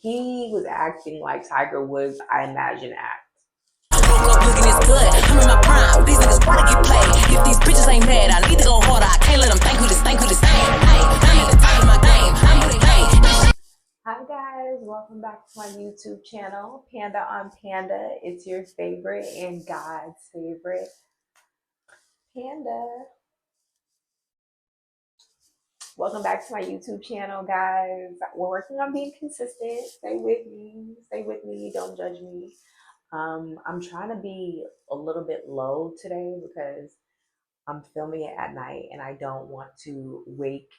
He was acting like Tiger Woods, I imagine, act. I woke up looking this good. I'm in my prime. These niggas wanna get played. If these bitches ain't mad, I need to go harder. I can't let them think we the same. Hey, I need to find my game. I'm who they hate. Hi guys, welcome back to my YouTube channel, Panda on Panda. It's your favorite and God's favorite Panda. Welcome back to my YouTube channel, guys. We're working on being consistent. Stay with me, don't judge me. I'm trying to be a little bit low today because I'm filming it at night and I don't want to wake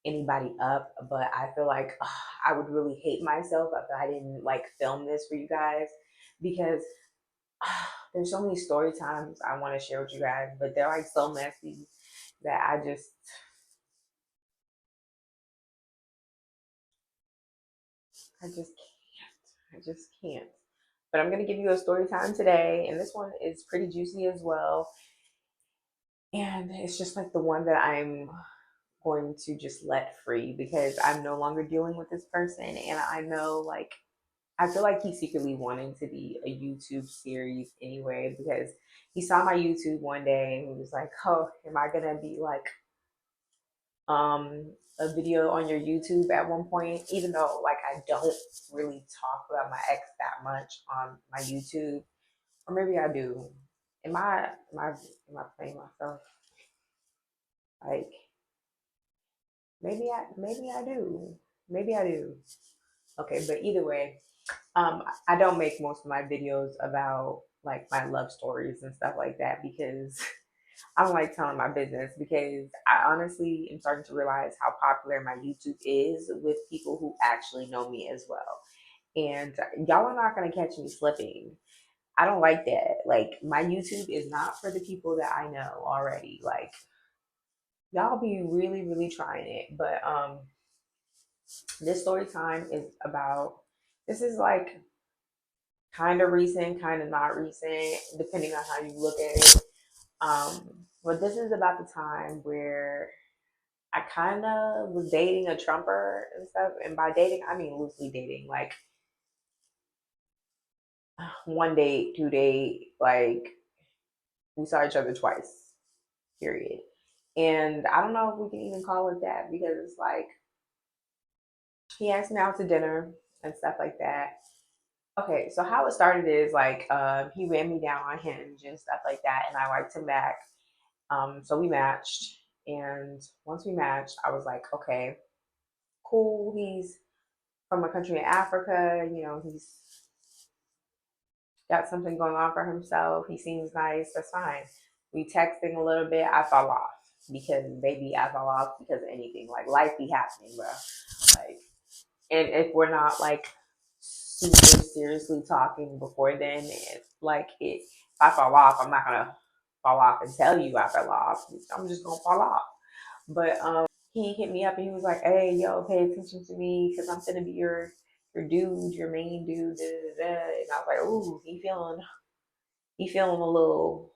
anybody up, but I feel like I would really hate myself if I didn't like film this for you guys because there's so many story times I want to share with you guys, but they're like so messy that I just can't. But I'm gonna give you a story time today, and this one is pretty juicy as well. And it's just like the one that I'm going to just let free because I'm no longer dealing with this person, and I know like I feel like he's secretly wanting to be a YouTube series anyway because he saw my YouTube one day and he was like, "Oh, am I gonna be like a video on your YouTube at one point?" Even though like I don't really talk about my ex that much on my YouTube, or maybe I do. Am I playing myself? Like maybe I do. Maybe I do. Okay, but either way, I don't make most of my videos about like my love stories and stuff like that because I don't like telling my business because I honestly am starting to realize how popular my YouTube is with people who actually know me as well. And y'all are not going to catch me slipping. I don't like that. Like my YouTube is not for the people that I know already. Like y'all be really, really trying it. But this story time is about, this is like kind of recent, kind of not recent, depending on how you look at it. But this is about the time where I kind of was dating a Trumper and stuff. And by dating, I mean loosely dating, like one date, 2 date, like we saw each other twice, period. And I don't know if we can even call it that because it's like he asked me out to dinner and stuff like that. Okay, so how it started is like he ran me down on Hinge and stuff like that, and I liked him back. So we matched, and once we matched, I was like, okay, cool. He's from a country in Africa. You know, he's got something going on for himself. He seems nice. That's fine. We texting a little bit. I fell off because baby, I fell off because of anything. Like life be happening, bro. Like, and if we're not like super seriously talking before then, if I fall off, I'm not gonna fall off and tell you I fell off. I'm just gonna fall off. But he hit me up and he was like, "Hey, yo, pay attention to me because I'm gonna be your dude, your main dude." Da, da, da. And I was like, "Ooh, he feeling a little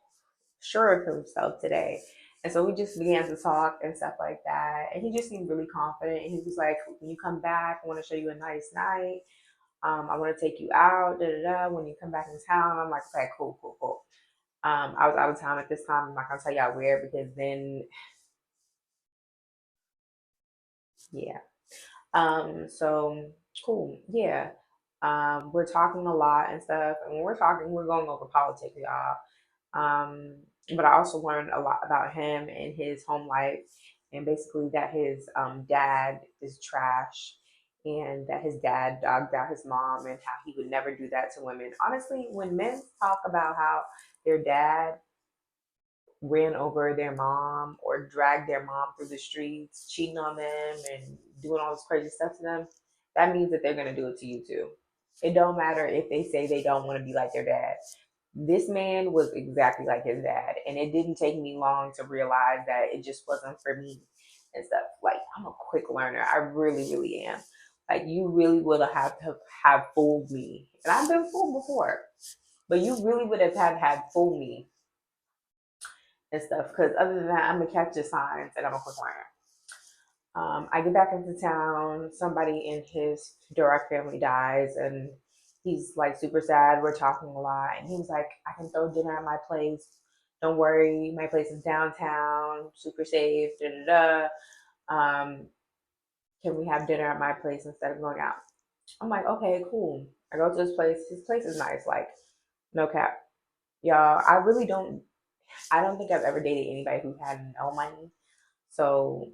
sure of himself today." And so we just began to talk and stuff like that. And he just seemed really confident. And he was like, "When you come back, I want to show you a nice night. I want to take you out. Da, da, da. When you come back in town." I'm like, "Okay, cool, cool, cool." I was out of town at this time. I'm not gonna tell y'all where because then, yeah. So cool. Yeah. We're talking a lot and stuff. And when we're talking, we're going over politics, y'all. But I also learned a lot about him and his home life, and basically that his dad is trash, and that his dad dogged out his mom, and how he would never do that to women. Honestly, when men talk about how their dad ran over their mom or dragged their mom through the streets, cheating on them and doing all this crazy stuff to them, that means that they're gonna do it to you too. It don't matter if they say they don't want to be like their dad. This man was exactly like his dad, and it didn't take me long to realize that it just wasn't for me and stuff. Like I'm a quick learner. I really, really am. Like you really would have fooled me, and I've been fooled before, but you really would have had fooled me and stuff. Because other than that, I'm gonna catch the signs and I'm a quick learner. I get back into town. Somebody in his direct family dies, and he's like super sad. We're talking a lot, and he was like, "I can throw dinner at my place. Don't worry, my place is downtown, super safe." Da da da. Can we have dinner at my place instead of going out? I'm like, okay, cool. I go to his place. His place is nice, like no cap, y'all. I really don't. I don't think I've ever dated anybody who had no money. So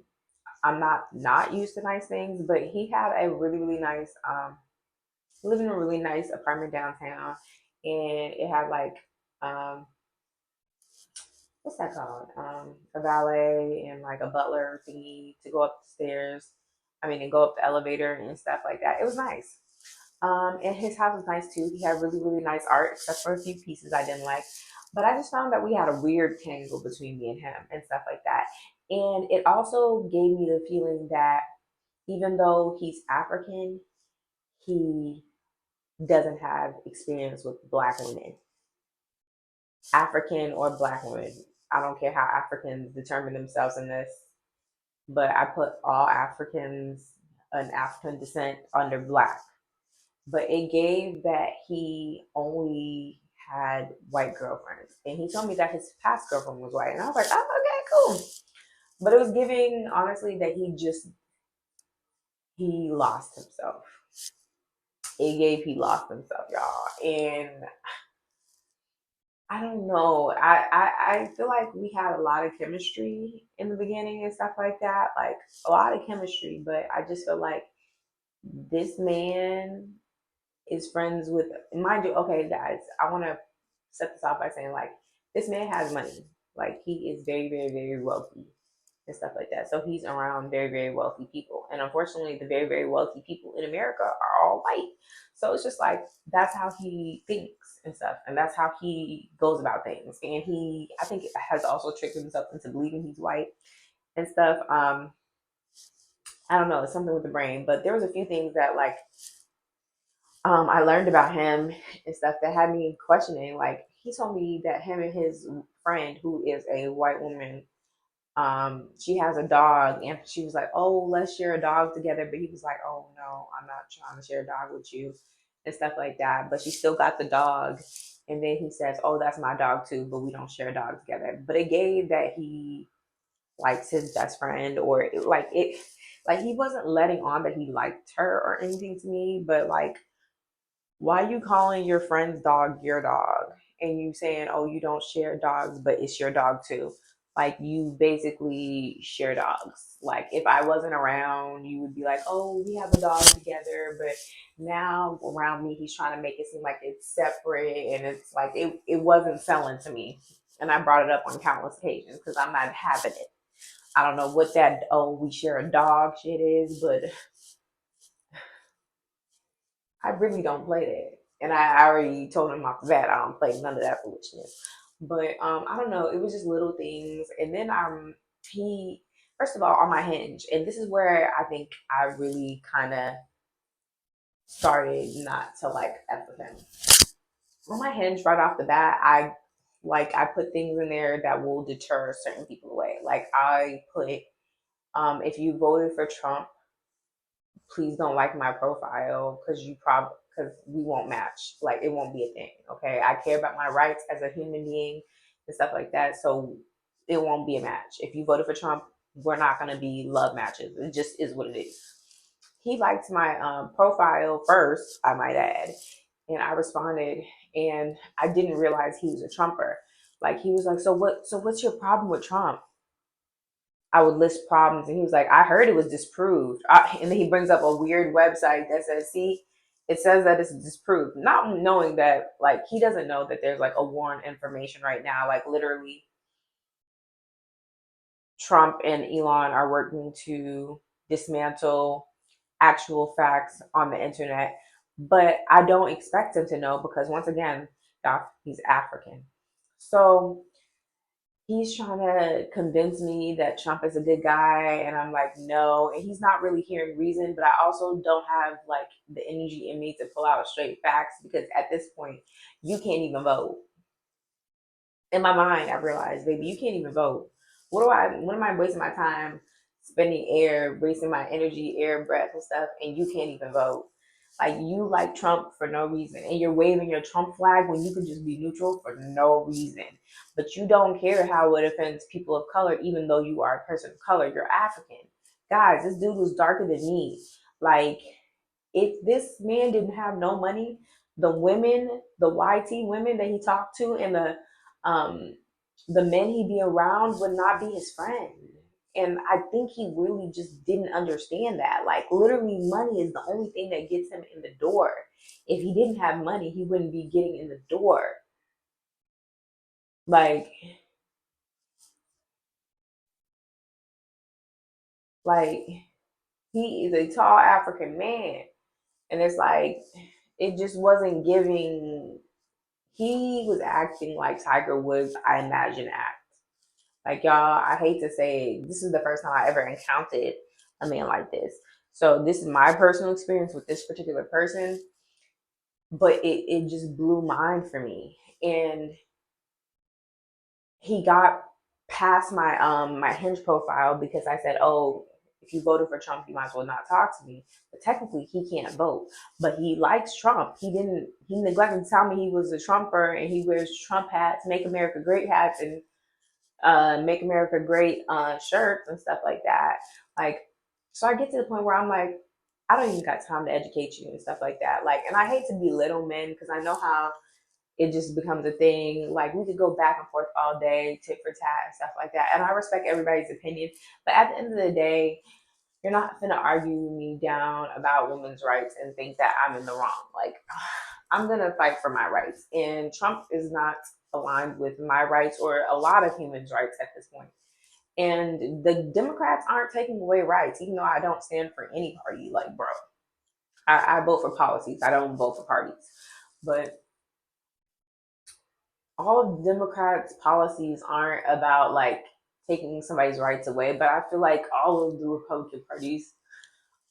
I'm not used to nice things, but he had a really nice lived in a really nice apartment downtown, and it had like um what's that called? A valet and like a butler thingy to go up the stairs. I mean, and go up the elevator and stuff like that. It was nice. And his house was nice too. He had really nice art, except for a few pieces I didn't like. But I just found that we had a weird tangle between me and him and stuff like that. And it also gave me the feeling that even though he's African, he doesn't have experience with black women, African or black women. I don't care how Africans determine themselves in this, but I put all Africans, an African descent, under black. But it gave that he only had white girlfriends. And he told me that his past girlfriend was white. And I was like, oh, okay, cool. But it was giving, honestly, that he lost himself. It gave he lost himself, y'all. And I don't know. I feel like we had a lot of chemistry in the beginning and stuff like that. Like a lot of chemistry, but I just feel like this man is friends with, mind you, okay, guys, I want to set this off by saying, like, this man has money. Like, he is very wealthy and stuff like that. So he's around very wealthy people. And unfortunately, the very wealthy people in America are all white. So it's just like, that's how he thinks and stuff. And that's how he goes about things. And he, I think, has also tricked himself into believing he's white and stuff. I don't know, it's something with the brain. But there was a few things that, like, I learned about him and stuff that had me questioning. Like, he told me that him and his friend, who is a white woman, she has a dog, and she was like, "Oh, let's share a dog together." But he was like, "Oh no, I'm not trying to share a dog with you," and stuff like that. But she still got the dog, and then he says, "Oh, that's my dog too, but we don't share a dog together." But it gave that he likes his best friend, or like he wasn't letting on that he liked her or anything to me, but like, why you calling your friend's dog your dog, and you saying, oh, you don't share dogs but it's your dog too? Like, you basically share dogs. Like, if I wasn't around, you would be like, oh, we have a dog together, but now around me he's trying to make it seem like it's separate, and it's like it wasn't selling to me. And I brought it up on countless occasions because I'm not having it. I don't know what that, oh, we share a dog shit is, but I really don't play that. And I already told him off the bat I don't play none of that foolishness. But I don't know. It was just little things. And then he first of all, on my Hinge, and this is where I think I really kind of started not to like F with him. On my Hinge, right off the bat, I put things in there that will deter certain people away. Like, I put if you voted for Trump, please don't like my profile because because we won't match. Like, it won't be a thing. Okay, I care about my rights as a human being and stuff like that. So it won't be a match. If you voted for Trump, we're not gonna be love matches. It just is what it is. He liked my profile first, I might add, and I responded, and I didn't realize he was a Trumper. Like, he was like, so what? So what's your problem with Trump? I would list problems, and he was like, I heard it was disproved. And then he brings up a weird website that says, see, it says that it's disproved. Not knowing that, like, he doesn't know that there's like a war on information right now. Like, literally, Trump and Elon are working to dismantle actual facts on the internet. But I don't expect him to know because, once again, he's African. So he's trying to convince me that Trump is a good guy, and I'm like, no. And he's not really hearing reason, but I also don't have like the energy in me to pull out straight facts because at this point, you can't even vote. In my mind, I realized, baby, you can't even vote. What am I wasting my time spending air, wasting my energy, air, breath, and stuff, and you can't even vote. Like you like Trump for no reason, and you're waving your Trump flag when you could just be neutral for no reason. But you don't care how it offends people of color, even though you are a person of color. You're African, guys. This dude was darker than me. Like, if this man didn't have no money, the women, the YT women that he talked to, and um the men he be around would not be his friend. And I think he really just didn't understand that. Like, literally, money is the only thing that gets him in the door. If he didn't have money, he wouldn't be getting in the door. Like, like he is a tall African man, and it's like it just wasn't giving. He was acting like Tiger Woods, I imagine, act. Like, y'all, I hate to say this is the first time I ever encountered a man like this. So this is my personal experience with this particular person, but it just blew mind for me. And he got past my Hinge profile because I said, "Oh, if you voted for Trump, you might as well not talk to me." But technically, he can't vote. But he likes Trump. He neglected to tell me he was a Trumper and he wears Trump hats, "Make America Great" hats, and "Make America Great" shirts and stuff like that. Like, so I get to the point where I'm like, I don't even got time to educate you and stuff like that. Like, and I hate to belittle men because I know how it just becomes a thing. Like, we could go back and forth all day, tit for tat and stuff like that. And I respect everybody's opinion, but at the end of the day, you're not gonna argue me down about women's rights and think that I'm in the wrong. Like, I'm gonna fight for my rights, and Trump is not aligned with my rights or a lot of humans' rights at this point. And the Democrats aren't taking away rights, even though I don't stand for any party. Like, bro, I vote for policies. I don't vote for parties. But all of Democrats' policies aren't about like taking somebody's rights away. But I feel like all of the Republican parties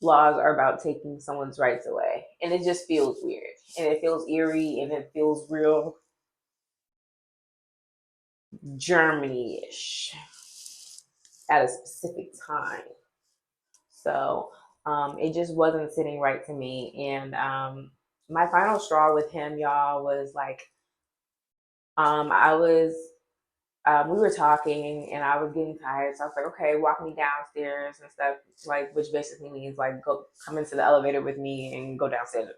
laws are about taking someone's rights away. And it just feels weird. And it feels eerie and it feels real Germany ish at a specific time. So it just wasn't sitting right to me. And my final straw with him, y'all, was like, I was, we were talking and I was getting tired. So I was like, okay, walk me downstairs and stuff, like, which basically means like, go come into the elevator with me and go downstairs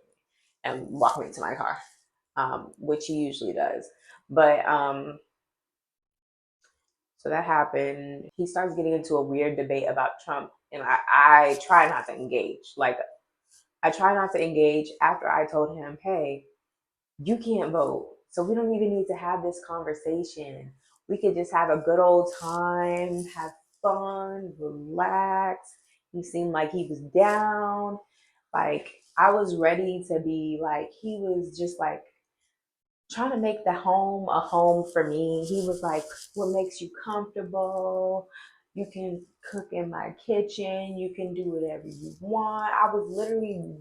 and walk me to my car, which he usually does. But so that happened. He starts getting into a weird debate about Trump, and I try not to engage. Like, I try not to engage after I told him, hey, you can't vote. So we don't even need to have this conversation. We could just have a good old time, have fun, relax. He seemed like he was down. Like, I was ready to be like, he was just like trying to make the home a home for me. He was like, what makes you comfortable? You can cook in my kitchen. You can do whatever you want. I was literally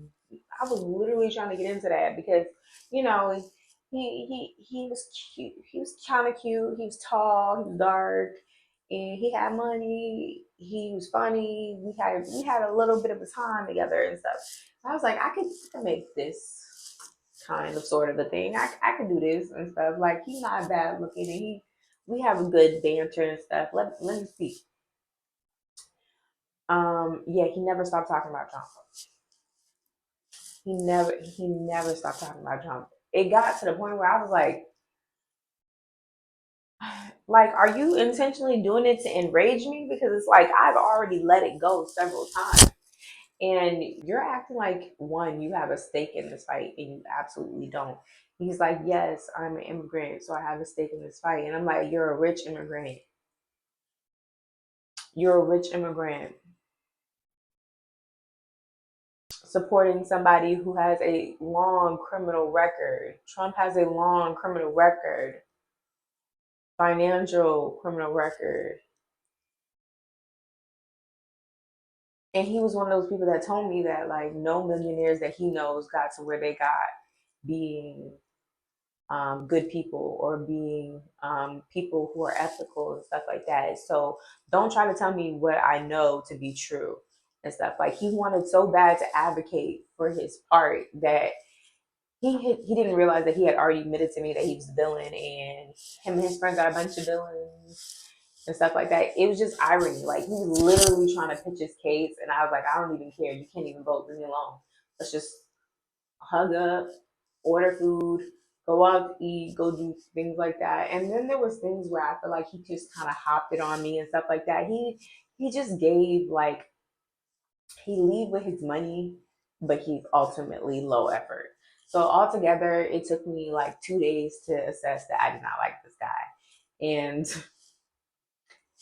trying to get into that because, you know, he was cute. He was kind of cute. He was tall. He was dark, and he had money. He was funny. We had a little bit of a time together and stuff. I was like, I could make this kind of sort of a thing. I could do this and stuff. Like, he's not bad looking, and we have a good banter and stuff. Let me see. Yeah, he never stopped talking about Trump. He never stopped talking about Trump. It got to the point where I was like, are you intentionally doing it to enrage me? Because it's like I've already let it go several times. And you're acting like, one, you have a stake in this fight, and you absolutely don't. He's like, yes, I'm an immigrant, so I have a stake in this fight. And I'm like, you're a rich immigrant. You're a rich immigrant supporting somebody who has a long criminal record. Trump has a long criminal record, financial criminal record. And he was one of those people that told me that, like, no millionaires that he knows got to where they got being good people or being people who are ethical and stuff like that. So don't try to tell me what I know to be true and stuff. Like he wanted so bad to advocate for his part that he didn't realize that he had already admitted to me that he was a villain, and him and his friends got a bunch of villains and stuff like that. It was just irony. Like he was literally trying to pitch his case, and I was like, I don't even care. You can't even vote. Leave me alone. Let's just hug up, order food, go out to eat, go do things like that. And then there was things where I feel like he just kind of hopped it on me and stuff like that. He just gave like he lead with his money, but he's ultimately low effort. So altogether, it took me like 2 days to assess that I did not like this guy. And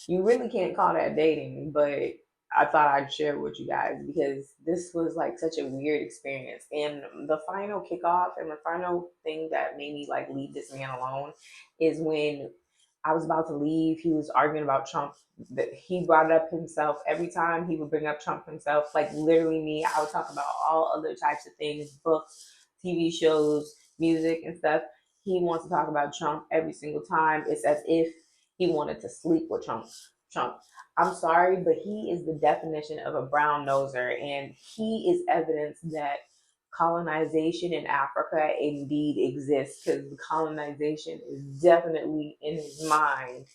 you really can't call that dating, but I thought I'd share with you guys because this was like such a weird experience. And the final kickoff and the final thing that made me like leave this man alone is when I was about to leave, he was arguing about Trump. That he brought it up himself every time he would bring up Trump himself. Like literally me, I would talk about all other types of things, books, TV shows, music, and stuff. He wants to talk about Trump every single time. It's as if he wanted to sleep with Trump. Trump. I'm sorry, but he is the definition of a brown noser, and he is evidence that colonization in Africa indeed exists because the colonization is definitely in his mind.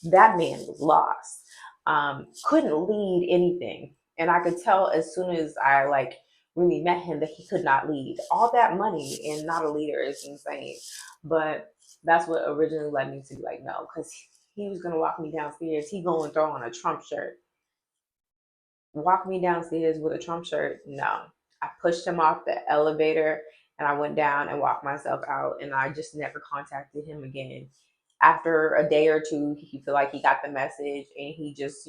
That man was lost. Couldn't lead anything. And I could tell as soon as I like really met him that he could not lead. All that money and not a leader is insane. But that's what originally led me to be like, no, because he was gonna walk me downstairs. He going to throw on a Trump shirt. Walk me downstairs with a Trump shirt? No. I pushed him off the elevator and I went down and walked myself out, and I just never contacted him again. After a day or two, he feel like he got the message and he just,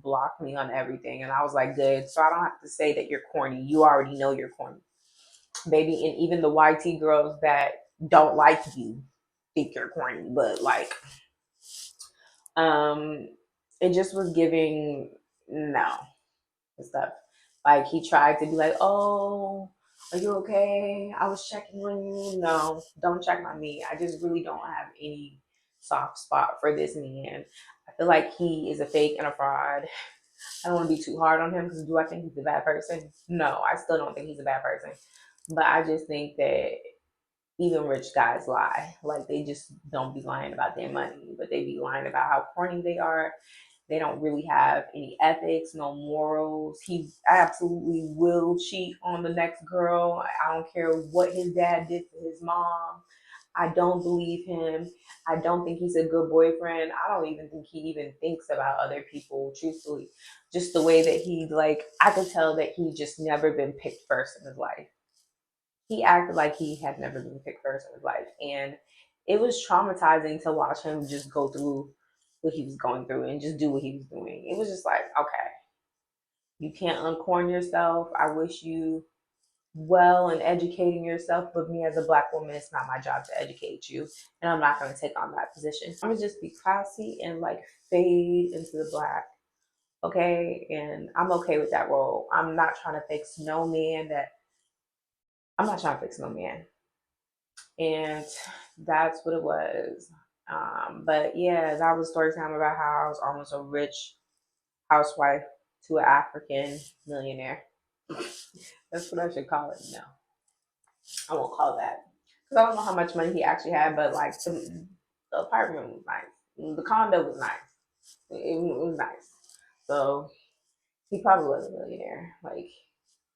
blocked me on everything. And I was like, good. So I don't have to say that you're corny. You already know you're corny. Baby, and even the YT girls that don't like you think you're corny. But like, um, it just was giving no and stuff. Like he tried to be like, "Oh, are you okay? I was checking on you." No, don't check on me. I just really don't have any soft spot for this man. I feel like he is a fake and a fraud. I don't want to be too hard on him because do I think he's a bad person? No, I still don't think he's a bad person. But I just think that even rich guys lie. Like they just don't be lying about their money, but they be lying about how corny they are. They don't really have any ethics, no morals. He absolutely will cheat on the next girl. I don't care what his dad did to his mom. I don't believe him. I don't think he's a good boyfriend. I don't even think he even thinks about other people, truthfully. Just the way that he, like, I could tell that he just never been picked first in his life. He acted like he had never been picked first in his life. And it was traumatizing to watch him just go through what he was going through and just do what he was doing. It was just like, okay, you can't uncorn yourself. I wish you well in educating yourself, but me as a black woman, it's not my job to educate you. And I'm not going to take on that position. I'm going to just be classy and like fade into the black. Okay. And I'm okay with that role. I'm not trying to fix no man that I'm not trying to fix no man. And that's what it was. But yeah, that was story time about how I was almost a rich housewife to an African millionaire. That's what I should call it. No, I won't call it that because I don't know how much money he actually had, but like the apartment was nice, the condo was nice, it was nice. So he probably was a millionaire. Like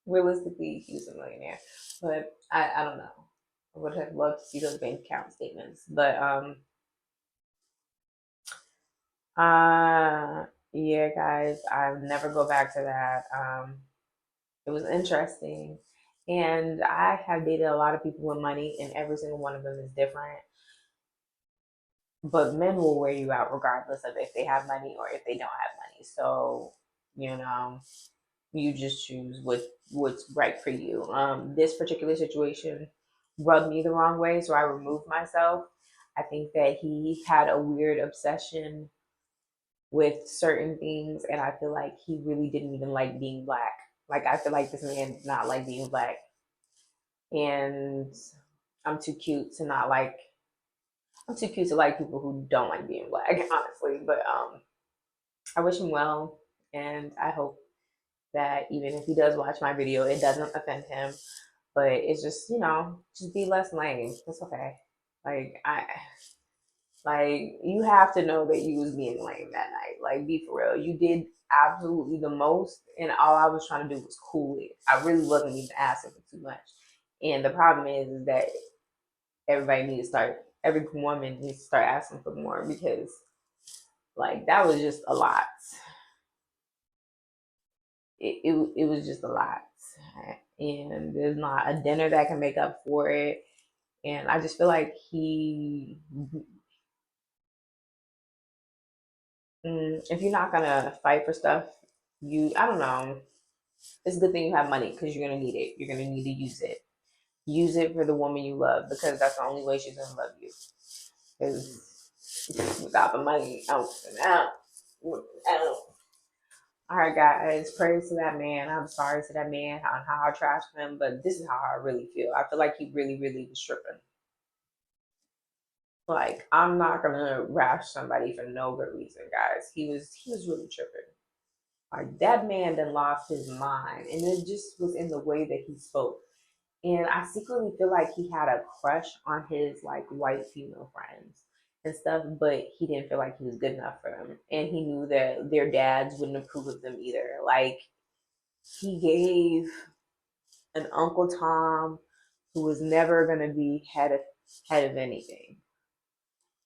realistically, he was a millionaire, but I don't know. I would have loved to see those bank account statements, but yeah, guys, I'll never go back to that. It was interesting. And I have dated a lot of people with money, and every single one of them is different. But men will wear you out regardless of if they have money or if they don't have money. So, you know, you just choose what's right for you. This particular situation rubbed me the wrong way, so I removed myself. I think that he had a weird obsession with certain things, and I feel like he really didn't even like being black. Like I feel like this man did not like being black, and I'm too cute to not like. I'm too cute to like people who don't like being black, honestly. But I wish him well, and I hope that even if he does watch my video, it doesn't offend him. But it's just, just be less lame. It's okay. Like you have to know that you was being lame that night. Like, be for real. You did absolutely the most, and all I was trying to do was cool it. I really wasn't even asking for too much. And the problem is that every woman needs to start asking for more, because like that was just a lot. It was just a lot, and there's not a dinner that can make up for it. And I just feel like if you're not gonna fight for stuff, I don't know. It's a good thing you have money, because you're gonna need it. You're gonna need to use it. Use it for the woman you love, because that's the only way she's gonna love you. Because without the money, out. All right, guys, praise to that man. I'm sorry to that man on how I trashed him, but this is how I really feel. I feel like he really, really was tripping. Like, I'm not gonna rash somebody for no good reason, guys. He was really tripping. Like, that man then lost his mind, and it just was in the way that he spoke. And I secretly feel like he had a crush on his like white female friends and stuff, but he didn't feel like he was good enough for them, and he knew that their dads wouldn't approve of them either. Like, he gave an Uncle Tom who was never gonna be head of anything.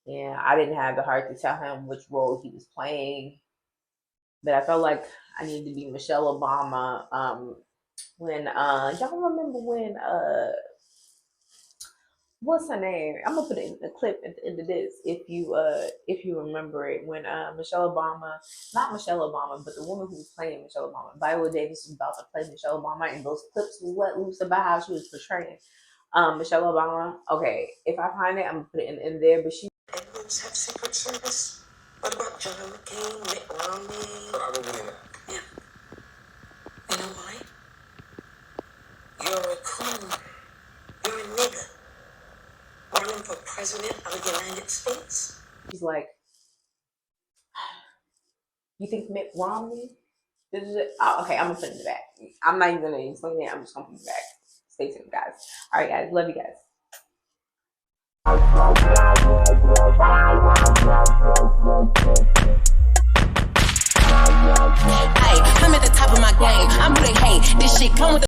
And I didn't have the heart to tell him which role he was playing, but I felt like I needed to be Michelle Obama. When y'all remember when what's her name? I'm gonna put it in the clip at the end of this if you remember it, when Michelle Obama, not Michelle Obama, but the woman who was playing Michelle Obama, Viola Davis, was about to play Michelle Obama, and those clips was let loose about how she was portraying Michelle Obama. Okay, if I find it, I'm gonna put it in there. But she Edmonds have Secret Service? What about John McCain, Mitt Romney? But I don't believe that. Yeah. You know why? You're a coon. You're a nigger. Running for president of the United States? she's like, you think Mitt Romney? This is it. Oh, okay, I'm gonna put it in the back. I'm not even gonna explain it. I'm just gonna put it in the back. Stay tuned, guys. All right, guys. Love you guys. Hey, I'm at the top of my game. I'm really hate this shit come with